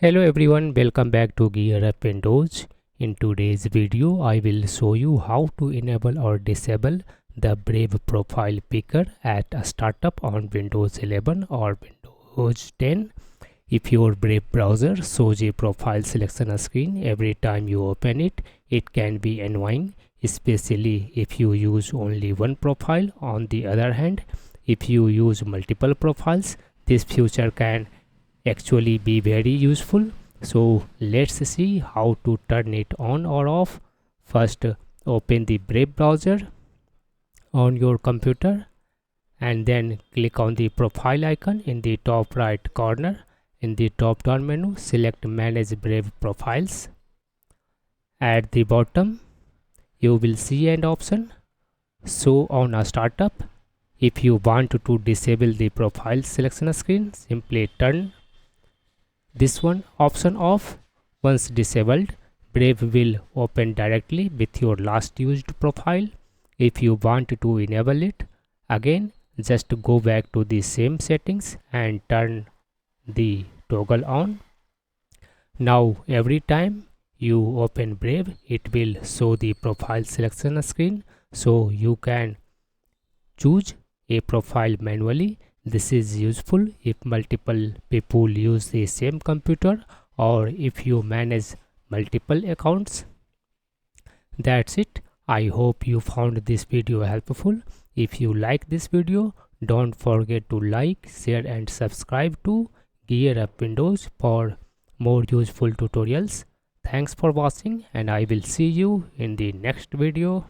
Hello everyone, welcome back to GearUpWindows. In today's video, I will show you how to enable or disable the Brave profile picker at a startup on Windows 11 or Windows 10. If your Brave browser shows a profile selection screen every time you open it, it can be annoying, especially if you use only one profile. On the other hand, if you use multiple profiles, this feature can actually be very useful. So let's see how to turn it on or off. First, open the Brave browser on your computer and then click on the profile icon in the top right corner. In the top down menu, select Manage Brave Profiles. At the bottom, you will see an option Show on a startup. If you want to disable the profile selection screen, simply turn this one option off. Once disabled, Brave will open directly with your last used profile. If you want to enable it again, just go back to the same settings and turn the toggle on. Now every time you open Brave, it will show the profile selection screen, so you can choose a profile manually. This is useful if multiple people use the same computer or if you manage multiple accounts. That's it. I hope you found this video helpful. If you like this video, don't forget to like, share and subscribe to GearUpWindows for more useful tutorials. Thanks for watching and I will see you in the next video.